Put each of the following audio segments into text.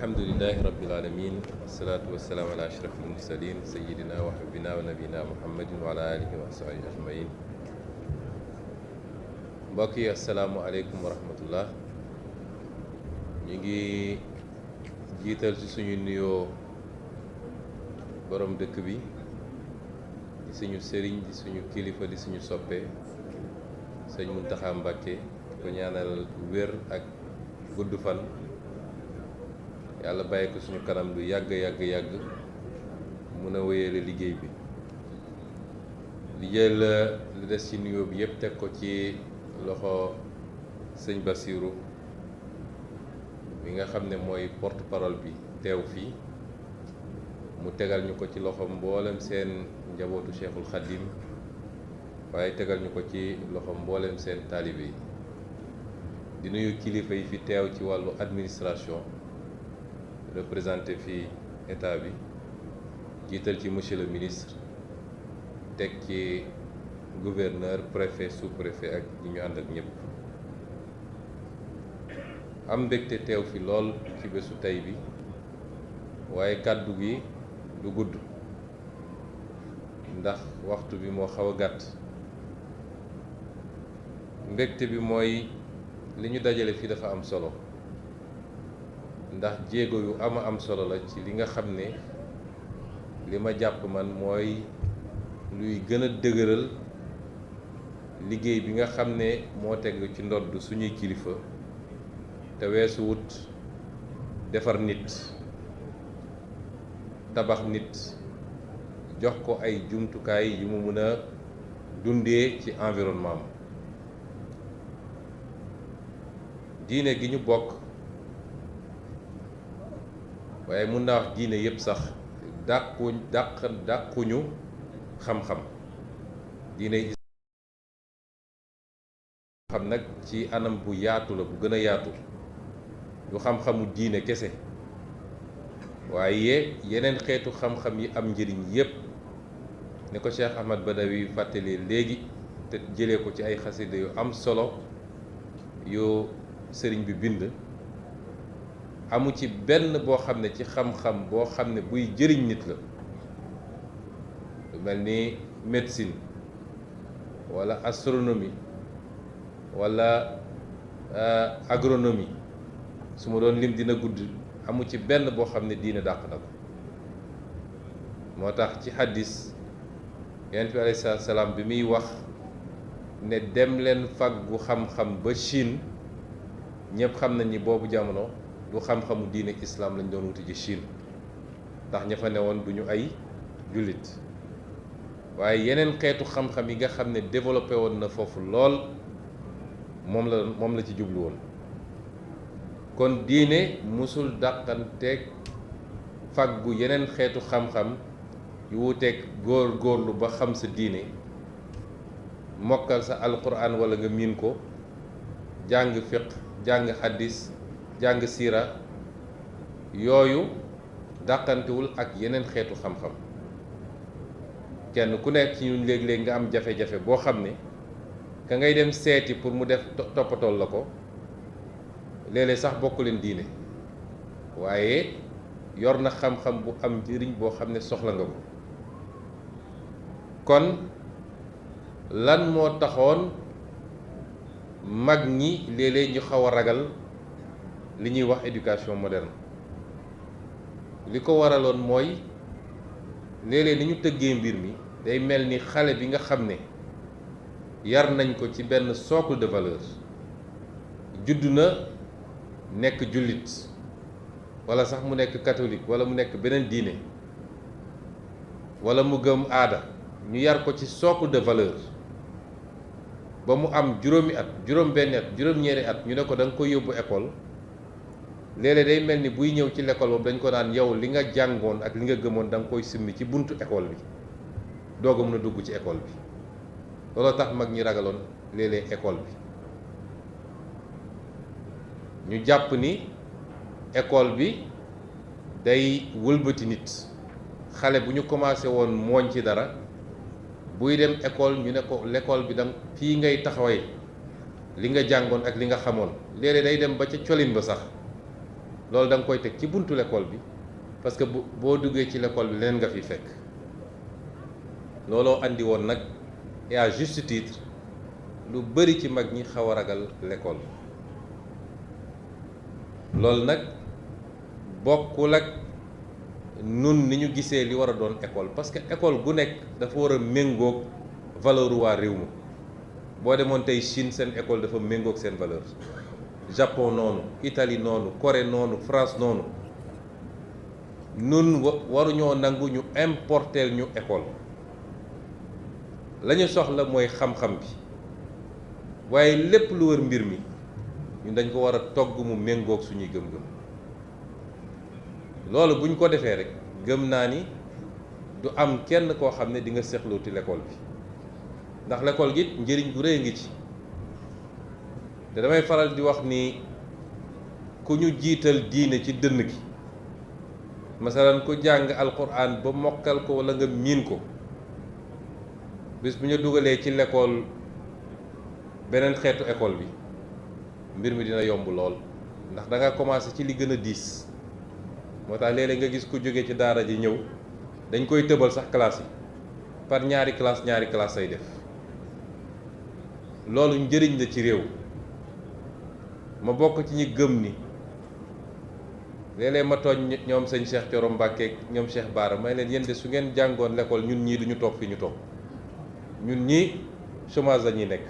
alhamdulillahi rabbil alamin wasalaatu wasalaamu ala ashrafil mursalin sayidina wa habibina wa nabina muhammadin wa ala alihi wa sahbihi ajmain. mbokk yi asalaamu aleykum wa rahmatullah. ñu ngi jiital ci suñu nuyoo borom dëkk bi di suñu sëriñ di suñu kilifa di suñu soppe sëñ Muntaxa Mbàkke ko ñaanal wér ak gudd fan, yàlla bàyyi ko suñu kanam lu yàgg mun a wéyale liggéey bi. li jël li des ci nuyoo bi yëpp teg ko ci loxo sëñ Bassirou mi nga xam ne mooy porte-parole bi teew fii, mu tegal ñu ko ci loxo mboolem seen njabootu Cheikhul Khadim, waaye tegal ñu ko ci loxo mboolem seen taalibe yi. di nuyu kilifa yi fi teew ci wàllu administration, représenté fii état bi, jiital ci monsieur le ministre, teg ci gouverneur, préfet, sous-préfet ak ñi ñu ànd ak ñëpp. am mbégte teew fi lool ci bésu tey bi, waaye kàddu gi du gudd ndax waxtu bi moo xaw a gàtt. mbégte bi mooy li ñu dajale fii dafa am solo, ndax jéego yu am solo la ci li nga xam ne li ma jàpp man mooy luy gën a dëgëral liggéey bi nga xam ne moo teg ci ndodd suñuy kilifa, te weesu wut defar nit, tabax nit, jox ko ay jumtukaay yu mu mën a dundee ci environnement am. diine gi ñu bokk, waaye mun naa wax diine yépp sax dàquñu xam-xam. diine xam nag ci anam bu yaatu la, bu gën a yaatu, du xam-xamu diine kese, waaye yeneen xeetu xam-xam yi am njëriñ yépp, ne ko Cheikh Ahmad Badawi fàttalee léegi te jëlee ko ci ay xasida yu am solo yu sëriñ bi bind. amu ci benn boo xam ne ci xam-xam boo xam ne buy jëriñ nit la, lu mel ni médecine walla astronomie walla agronomie, su ma doon lim dina gudd. amu ci benn boo xam ne diine dàq na ko. moo tax ci xaddis yonent bi alayhi salaatu salaam bi muy wax ne dem leen faggu xam-xam ba Chine, ñëpp xam nañ ni boobu jamono du xam-xamu diine islam lañ doon wuti ci Chine, ndax ña fa newoon du ñu ay jullit. waaye yeneen xeetu xam-xam yi nga xam ne développé woon na foofu lool, moom la ci jublu woon. kon diine musul dàqanteeg faggu yeneen xeetu xam-xam yu wuteeg góor-góorlu ba xam sa diine, mokkal sa alquran wala nga miin ko, jàng fiq, jàng hadis, jàng siira. yooyu dàqantewul ak yeneen xeetu xam-xam. kenn ku nekk ci ñun léeg-léeg nga am jafe-jafe boo xam ne ka ngay dem seeti pour mu def toppatool la ko, léeg-léeg sax bokku leen diine, waaye yor na xam-xam bu am njëriñ boo xam ne soxla nga ko. kon lan moo taxoon mag ñi léeg-léeg ñu xaw a ragal li ñuy wax éducation moderne? li ko waraloon mooy léeg-léeg ni ñu tëggee mbir mi day mel ni xale bi nga xam ne yar nañ ko ci benn socle de valeur, juddu na nekk jullit walla sax mu nekk catholique walla mu nekk beneen diine, walla mu gëm aada, ñu yar ko ci socle de valeur ba mu am juróomi at, juróom-benni at, juróom-ñeenti at, ñu ne ko da nga koy yóbbu école. léeg-léeg day mel ni buy ñëw ci l'école boobu dañ ko naan yow li nga jàngoon ak li nga gëmoon da nga koy simmi ci buntu école bi doog a mën a dugg ci école bi. looloo tax mag ñi ragaloon léeg-léeg école bi. ñu jàpp ni école bi day wëlbati nit. xale bu ñu commencé woon mooñ ci dara, buy dem école ñu ne ko l'école bi dang fii ngay taxawee li nga jàngoon ak li nga xamoon. léeg-léeg day dem ba ca colin ba sax loolu da nga koy teg ci buntu l'école bi parce que boo duggee ci l'école bi leneen nga fi fekk looloo andi woon nag et à juste titre lu bari ci mag ñi xaw a ragal l'école loolu nag bokkul ak nun ni ñu gisee li war a doon école parce que école gu nekk dafa war a méngoog valeur waa réew ma boo demoon tey Chine seen école dafa méngoog seen valeur Japon noonu Italie noonu Corée noonu France noonu nun waruñoo nangu ñu importer ñu école la ñu soxla mooy xam-xam bi waaye lépp lu wër mbir mi ñun dañ ko war a togg mu méngoog suñuy gëm-gëm loolu buñ ko defee rek gëm naa ni du am kenn koo xam ne di nga seexlooti l'école bi ndax l'école gi njëriñ bu rëy ngi ci te damay faral di wax ni ku ñu jiital diine ci dënn gi masalan ku jàng alquran ba mokkal ko walla nga miin ko bis bu ñu dugalee ci l'école beneen xeetu école bi mbir mi dina yomb lool ndax da nga commencé ci li gën a diis moo tax léeg-léeg nga gis ku jóge ci daara ji ñëw dañ koy tëbal sax classe yi par ñaari classe ay def loolu njëriñ la ci réew ma bokk ci ñi gëm ni léeg-léeg ma tooñ ñoom sëñ Cheikh Thioro Mbacké ñoom Cheikh Bara may leen yéen de su ngeen jàngoon l'école ñun ñii duñu toog fi ñu toog ñun ñii chômage la ñuy nekk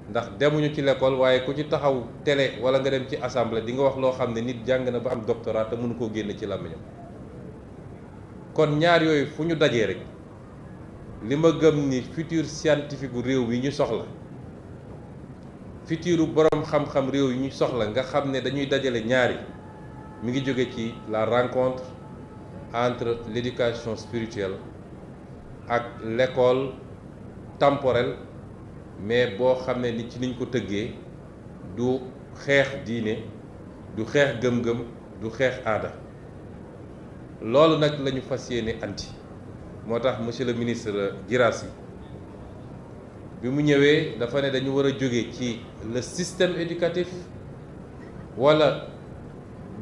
ndax demuñu ci l'école waaye ku ci taxaw télé wala nga dem ci assemblée di nga wax loo xam ne nit jàng na ba am doctorat te mënu koo génne ci làmmiñam kon ñaar yooyu fu ñu dajee rek li ma gëm ni futur scientifique gu réew yi ñu soxla futur borom xam-xam réew yi ñu soxla nga xam ne dañuy dajale ñaari mi ngi jóge ci la rencontre entre l'éducation spirituelle ak l'école temporelle mais boo xam ne ni ci niñ ko tëggee du xeex diine du xeex gëm-gëm du xeex aada loolu nag la ñu fas yéene anti moo tax monsieur le ministre Guirassy bi mu ñëwee dafa ne dañu war a jóge ci le système éducatif wala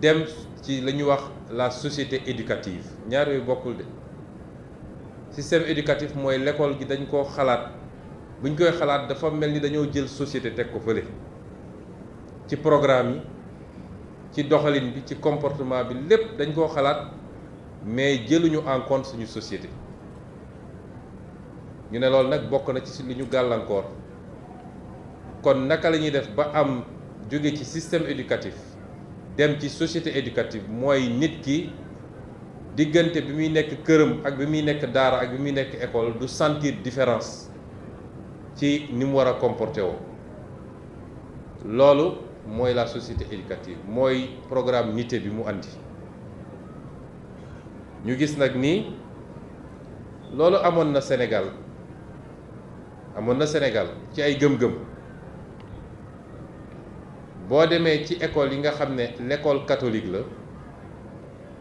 dem ci la ñuy wax la société éducative ñaar yooyu bokkul de système éducatif mooy l'école gi dañ koo xalaat buñ koy xalaat dafa mel ni dañoo jël société teg ko fële ci programme yi ci doxalin bi ci comportement bi lépp dañ koo xalaat mais jëluñu en compte suñu société ñu ne loolu nag bokk na ci li ñu gàllankoor kon naka la ñuy def ba am jóge ci système éducatif dem ci société éducative mooy nit ki diggante bi muy nekk këram ak bi muy nekk daara ak bi muy nekk école du sentir différence ci ni mu war a comporté woo loolu mooy la société éducative mooy programme nité bi mu andi ñu gis nag ni loolu amoon na Sénégal ci ay gëm-gëm boo demee ci école yi nga xam ne l'école catholique la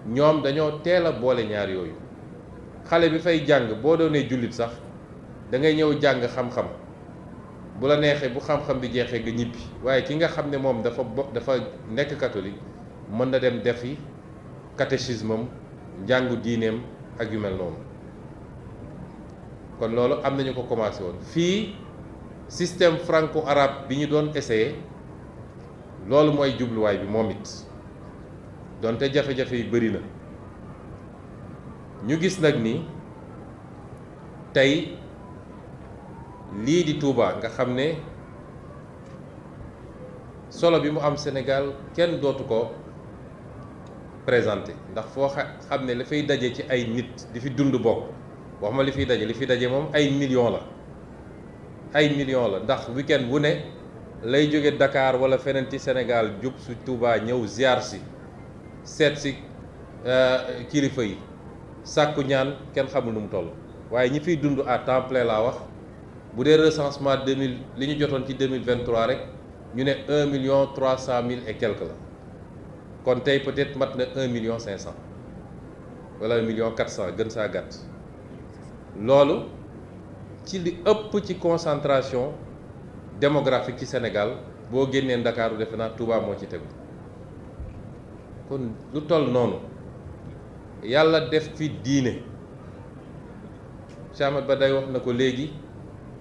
ñoom dañoo teel a boole ñaar yooyu xale bi fay jàng boo doonee jullit sax da ngay ñëw jàng xam-xam bu la neexee bu xam-xam bi jeexee nga ñibbi waaye ki nga xam ne moom dafa nekk catholique mën na dem defi catéchisme am njàngu diineem ak yu mel noonu kon loolu am nañu ko commencé woon fii système franco-arabe bi ñu doon essayé loolu mooy jubluwaay bi moom it donte jafe-jafe yi bëri na ñu gis nag ni tey lii di Touba nga xam ne solo bi mu am Sénégal kenn dootu ko présenté ndax foo xam ne la fay daje ci ay nit di fi dund bokk wax ma li fiy daje moom ay millions la ndax week-end bu ne lay jóge Dakar wala feneen ci Sénégal jub su Touba ñëw ziar si seet si kilifa yi sàkku ñaan kenn xamul nu mu toll waaye ñi fiy dund à temps plein laa wax bu dee recensement 2000 li ñu jotoon ci 2023 rek ñu ne 1,3 million et quelque la kon tey peut-être mat na 1,5 million wala 1,4 million gën saa gàtt loolu ci li ëpp ci concentration démographique ci Sénégal boo génnee Ndakaaru defe naa Touba moo ci tegu kon lu toll noonu yàlla def fi diine. Cheikh Ahmad Badawi wax na ko léegi,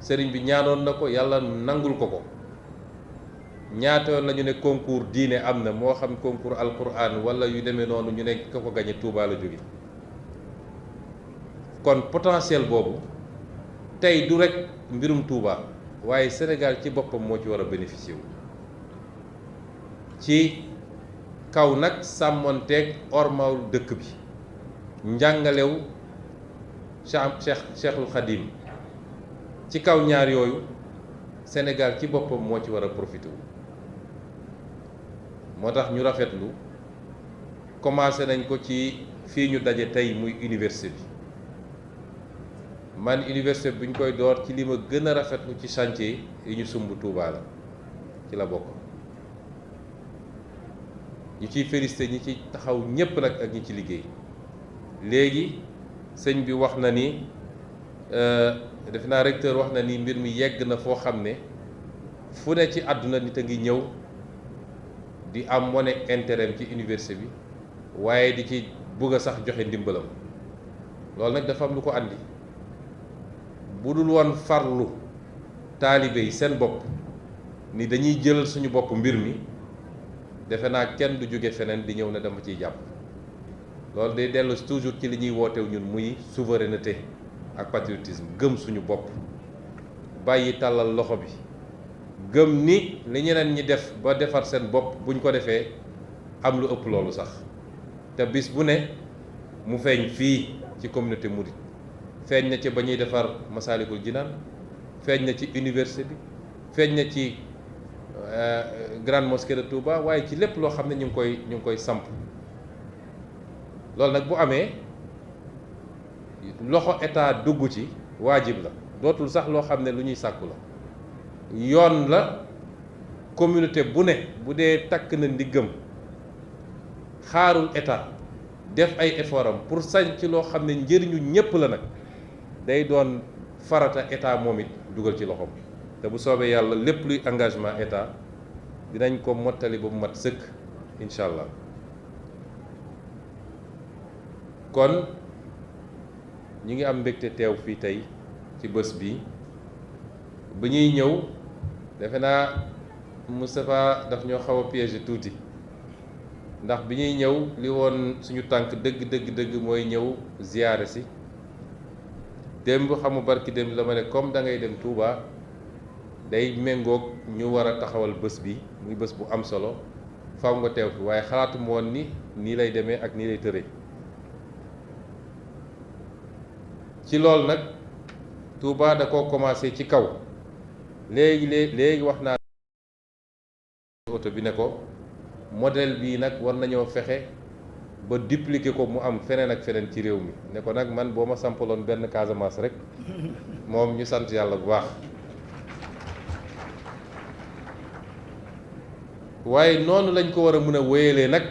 sëriñ bi ñaanoon na ko, yàlla nangul ko ko. ñaata yoon la ñu ne concours diine am na, moo xam concours alquran wala yu demee noonu, ñu ne ka ko gañe Touba la jóge. kon potentiel boobu tey du rek mbirum Touba waaye Sénégal ci boppam moo ci war a bénéficier wu ci kaw nag sàmmonteeg ormaw dëkk bi, njàngalew Cheikhul Khadim. ci kaw ñaar yooyu Sénégal ci boppam moo ci war a profité wu. moo tax ñu rafetlu commencé nañ ko ci fii ñu daje tey muy université bi. man université bi ñu koy door ci li ma gën a rafetlu ci chantier yi ñu sumb Touba la ci la bokk. ñu ciy félicité ñi ci taxaw ñépp nag ak ñi ci liggéey. léegi sëñ bi wax na ni def naa recteur wax na ni mbir mi yegg na foo xam ne fu ne ci àdduna nit a ngi ñëw di am monnaie intérêt ci université bi waaye di ci bugg a sax joxe ndimbalam. loolu nag dafa am lu ko andi. bu dul woon farlu taalibe yi seen bopp ni dañuy jël suñu bopp mbir mi, defe naa kenn du jóge feneen di ñëw ne dama ciy jàpp. loolu day dellu toujours ci li ñuy wootew ñun muy souveraineté ak patriotisme, gëm suñu bopp, bàyyi tàllal loxo bi, gëm ni li ñeneen ñi def ba defar seen bopp buñ ko defee am lu ëpp loolu sax. te bis bu ne mu feeñ fii ci communauté mouride, feeñ na ci ba ñuy defar Masaalikul Jinaan, feeñ na ci université bi, feeñ na ci grande mosquée de Touba, waaye ci lépp loo xam ne ñu ngi koy samp. loolu nag bu amee loxo état dugg ci waajib la, dootul sax loo xam ne lu ñuy sàkku la, yoon la. communauté bu ne bu dee takk na ndiggam xaarul état def ay effort am pour sañ ci loo xam ne njëriñu ñépp la nag, day doon farata état moom it dugal ci loxoom. te bu soobee yàlla lépp luy engagement état dinañ ko mottali ba mu mat sëkk incha allah. kon ñi ngi am mbégte teew fii tey ci bés bi. bu ñuy ñëw defe naa Moustapha daf ñoo xaw a piégé tuuti, ndax bi ñuy ñëw li woon suñu tànk dëgg mooy ñëw ziyaare si. démb xamu barki démb la ma ne comme da ngay dem Touba day méngoog ñu war a taxawal bés bi muy bés bu am solo, faw nga teew fi, waaye xalaatu mu woon ni nii lay demee ak nii lay tëree. ci loolu nag Touba da koo commencé ci kaw. léegi wax naa oto bi ne ko modèle bii nag war nañoo fexe ba dupliquer ko mu am feneen ak feneen ci réew mi. ne ko nag man boo ma sampaloon benn Casamance rek moom ñu sant yàlla bu baax. waaye noonu lañ ko war a mën a wéyalee nag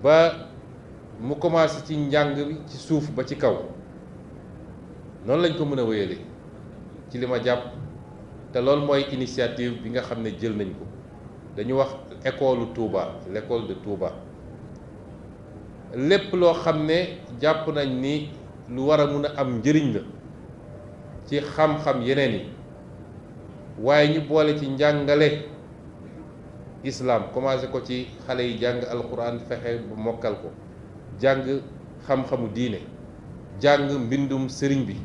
ba mu commencé ci njàng bi ci suuf ba ci kaw, noonu lañ ko mën a wéyalee ci li ma jàpp. te loolu mooy initiative bi nga xam ne jël nañ ko. dañu wax école Touba, l'école de Touba. lépp loo xam ne jàpp nañ ni lu war a mun a am njëriñ la ci xam-xam yeneen yi, waaye ñu boole ci njàngale islam, commencé ko ci xale yi jàng alquran, fexe bu mokkal ko, jàng xam-xamu diine, jàng mbindum sëriñ bi.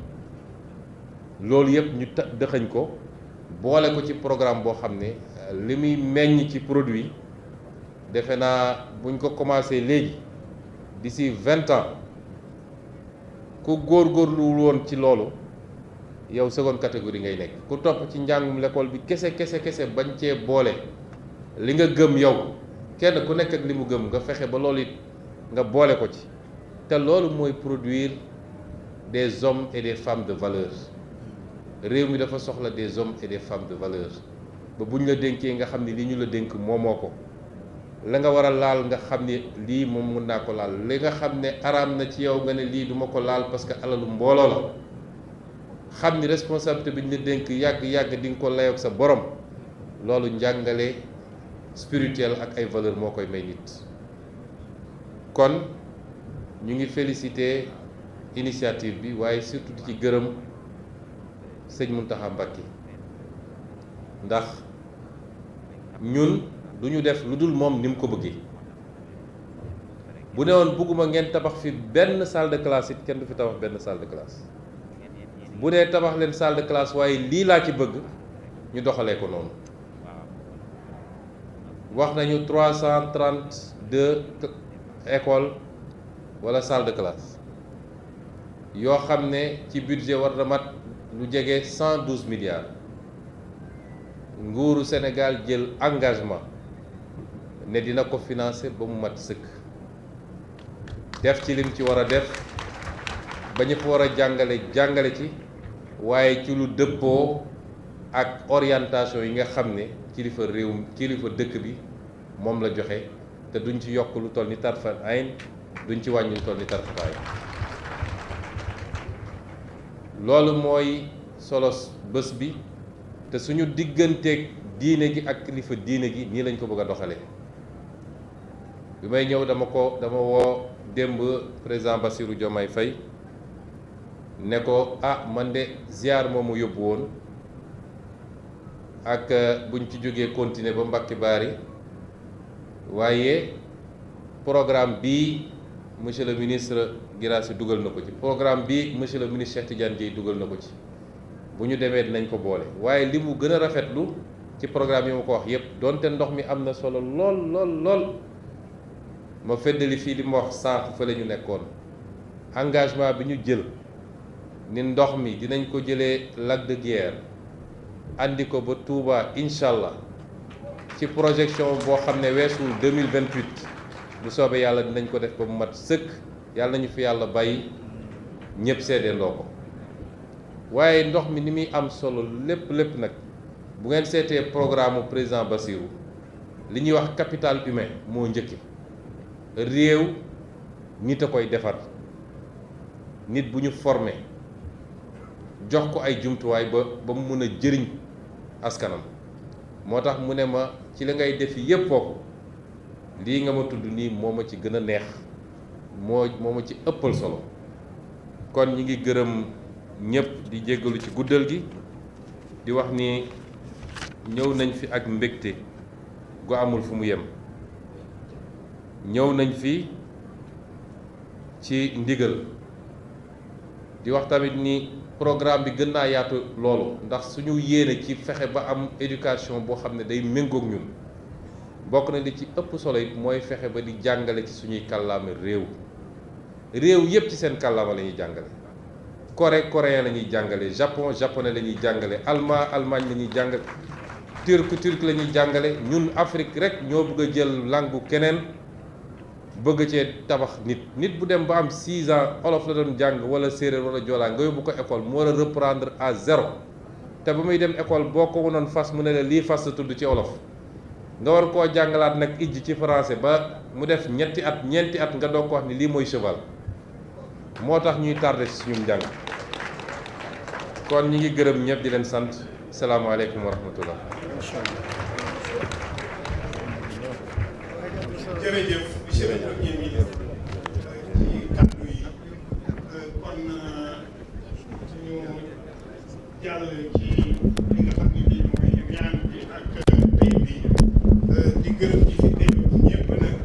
loolu yëpp ñu dëxañ ko boole ko ci programme boo xam ne li muy meññ ci produit defe naa buñ ko commencé léegi d'ici 20 ans ku góorgóorluwul woon ci loolu yow seconde catégorie ngay nekk. ku topp ci njàngum l'école bi kese bañ cee boole li nga gëm yow, kenn ku nekk ak li mu gëm nga fexe ba loolu it nga boole ko ci. te loolu mooy produire des hommes et des femmes de valeur. réew mi dafa soxla des hommes et des femmes de valeur ba buñ la dénkee nga xam ne li ñu la dénk moomoo ko. la nga war a laal nga xam ne lii moom mën naa ko laal, li nga xam ne araam na ci yow nga ne lii duma ko laal parce que alalu mbooloo la. xam ni responsabilité bi ñu la dénk yàgg di nga ko layoog sa borom. loolu njàngale spirituel ak ay valeur moo koy may nit. kon ñu ngi féliciter initiative bi waaye surtout di ci gërëm sëñ Mountakha Mbacké ndax ñun du ñu def lu dul moom ni mu ko bëggee bu ne woon bëgguma ngeen tabax fi benn salle de classe it kenn du fi tabax benn salle de classe bu dee tabax leen salle de classe waaye lii laa ci bëgg ñu doxalee ko noonu wax nañu 332 écoles wala salle de classe yoo xam ne ci budget war na mat lu jege 112 milliards nguuru Sénégal jël engagement ne dina ko financer ba mu mat sëkk def ci lim ci war a def ba ñu fa war a jàngale ci waaye ci lu dëppoo ak orientation yi nga xam ne kilifa dëkk bi moom la joxe te duñ ci yokk lu toll ni tarfat ayn duñ ci wàññi lu toll ni tarfat ayn loolu mooy solos bés bi te suñu digganteeg diine gi ak kilifa diine gi nii lañ ko bëgg a doxalee bi may ñëw dama woo démb président Bassirou Diomaye Faye ne ko man de ziar moomu yóbbu woon ak buñ ci jógee continuer ba Mbacke Bari waaye programme bii monsieur le ministre Guirassy dugal na ko ci programme bii monsieur le ministre Cheikh Tidiane Dièye dugal na ko ci bu ñu demee dinañ ko boole waaye li mu gën a rafetlu ci programme yi ma ko wax yépp donte ndox mi am na solo lool ma feddali fii li ma wax sànq fa la ñu nekkoon engagement bi ñu jël ni ndox mi dinañ ko jëlee Lac de Guiers andi ko ba Touba incha allah ci projection boo xam ne weesul 2028 bu soobee yàlla dinañ ko def ba mu mat sëkk yàlla nañu fi yàlla bàyyi ñëpp seedeendoo ko waaye ndox mi ni muy am solo lépp nag bu ngeen seetee programme mu président Bassirou li ñuy wax capital humain moo njëkki réew nit a koy defar nit bu ñu formé jox ko ay jumtuwaay ba mu mun a jëriñ askanam moo tax mu ne ma ci la ngay def yépp foofu lii nga ma tudd nii moo ma ci gën a neex moo ma ci ëppal solo kon ñi ngi gërëm ñëpp di jéggalu ci guddal gi di wax ni ñëw nañ fi ak mbégte gu amul fu mu yem ñëw nañ fi ci ndigal di wax tamit ni programme bi gën naa yaatu loolu ndax suñu yéene ci fexe ba am éducation boo xam ne day méngoog ñun bokk na li ci ëpp solo it mooy fexe ba di jàngale ci suñuy kàllaama réew yépp ci seen kàllaama la ñuy jàngale coréen la ñuy jàngale japonais la ñuy jàngale allemagne la ñuy jàngale turc la ñuy jàngale ñun Afrique rek ñoo bëgg a jël langue keneen bëgg cee tabax nit bu dem ba am 6 ans olof la doon jàng wala séeréer wala joolaa nga yóbbu ko école mu war a reprendre à zéro te ba muy dem école boo ko mënoon fas mu ne la lii fas la tudd ci olof nga war koo jàngalaat nag ijji ci français ba mu def ñeenti at nga doog ko wax ni lii mooy cheval moo tax ñuy tardé ci suñu njàng kon ñi ngi gërëm ñëpp di leen sant salaamaaleykum wa rahmatullah. jërëjëf monsieur le premier ministre ci kàddu yi kon ñu jàll ci li nga xam ne bii mooy ñaan bi ak tey bi di gërëm ci fi teew ñëpp nag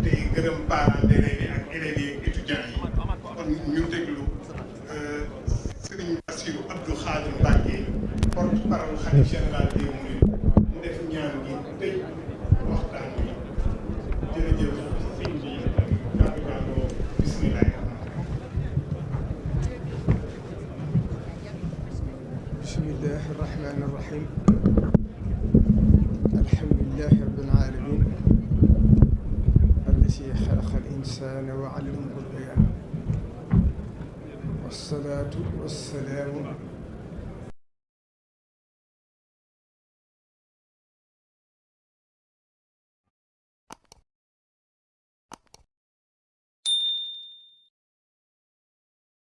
te gërëm parents d'élèves yi ak élèves yi ak étudiants yi kon ñu déglu Serigne Bassirou Abdou Khadre Mbacké porte-parole khalife général des mourides mu def ñaan gi tëj waxtaan bi jërëjëf sëñ bi kàddu gaango bismillahi bismillahi rahmani rahim alhamdulillahi rabbil alamin alladi xalaqa al insana wa allamahu al bayan wassalatu wassalaamu